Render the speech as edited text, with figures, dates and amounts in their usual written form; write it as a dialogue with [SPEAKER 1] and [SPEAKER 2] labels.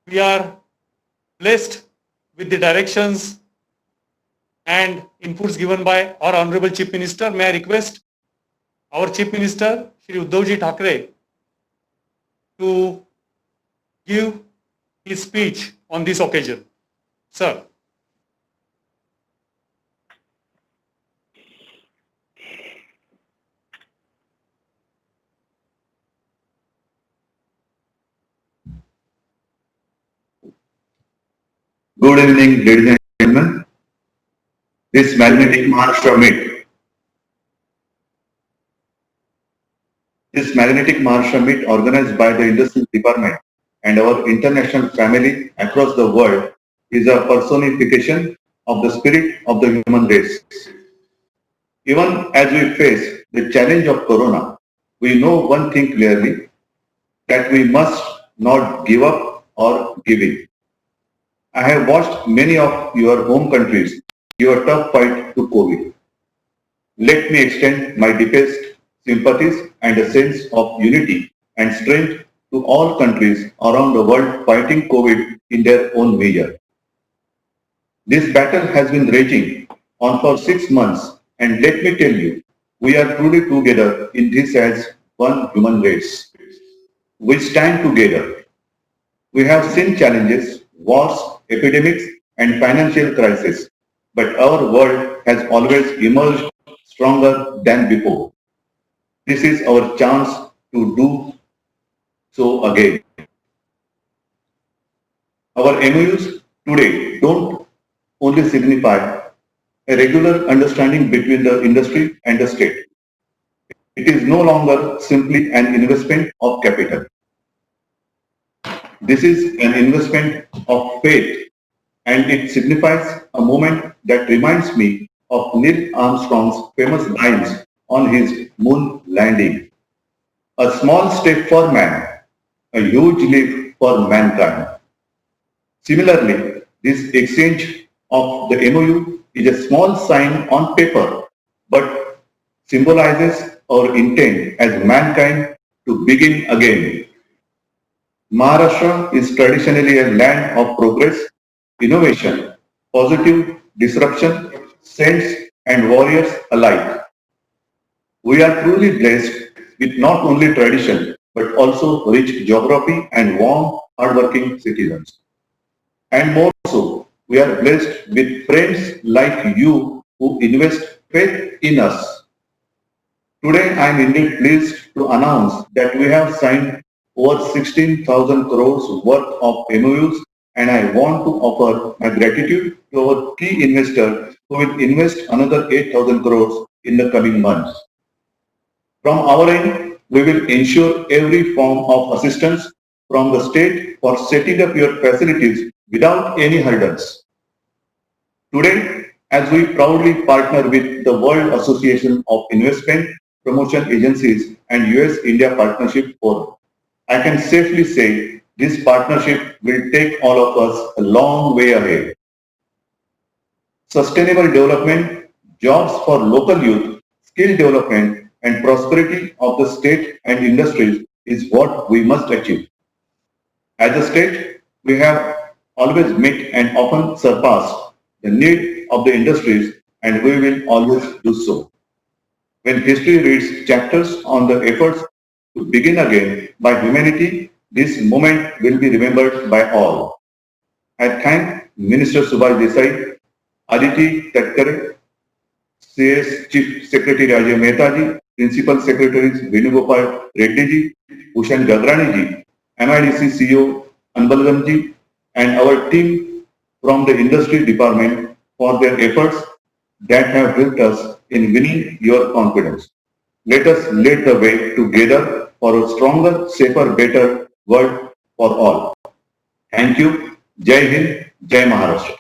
[SPEAKER 1] We are blessed with the directions and inputs given by our Honorable Chief Minister. May I request our Chief Minister, Shri Uddhavji Thackeray, to give his speech on this occasion. Sir.
[SPEAKER 2] Good evening, ladies and gentlemen. This magnetic Maharashtra Meet. This magnetic Maharashtra Meet organized by the Industrial Department and our international family across the world is a personification of the spirit of the human race. Even as we face the challenge of Corona, we know one thing clearly, that we must not give up or give in. I have watched many of your home countries give a tough fight to COVID. Let me extend my deepest sympathies and a sense of unity and strength to all countries around the world fighting COVID in their own measure. This battle has been raging on for 6 months, and let me tell you, we are truly together in this as one human race. We stand together. We have seen challenges, wars, epidemics, and financial crisis, but our world has always emerged stronger than before. This is our chance to do so again. Our MOUs today don't only signify a regular understanding between the industry and the state. It is no longer simply an investment of capital. This is an investment of faith, and it signifies a moment that reminds me of Neil Armstrong's famous lines on his moon landing. A small step for man, a huge leap for mankind. Similarly, this exchange of the MOU is a small sign on paper, but symbolizes our intent as mankind to begin again. Maharashtra is traditionally a land of progress, innovation, positive disruption, saints and warriors alike. We are truly blessed with not only tradition but also rich geography and warm, hardworking citizens. And more so, we are blessed with friends like you who invest faith in us. Today, I am indeed pleased to announce that we have signed over 16,000 crores worth of MOUs, and I want to offer my gratitude to our key investor who will invest another 8,000 crores in the coming months. From our end, we will ensure every form of assistance from the state for setting up your facilities without any hurdles. Today, as we proudly partner with the World Association of Investment Promotion Agencies and US-India Partnership Forum, I can safely say this partnership will take all of us a long way ahead. Sustainable development, jobs for local youth, skill development, and prosperity of the state and industries is what we must achieve. As a state, we have always met and often surpassed the need of the industries, and we will always do so. When history reads chapters on the efforts to begin again by humanity, this moment will be remembered by all. I thank Minister Subhash Desai, Aditi Tatkare, CS Chief Secretary Ajay Mehta ji, Principal Secretaries Venugopal Reddy ji, Bhushan Gagrani ji, MIDC CEO Anbalgam ji, and our team from the industry department for their efforts that have helped us in winning your confidence. Let us lead the way together for a stronger, safer, better world for all. Thank you. Jai Hind, Jai Maharashtra.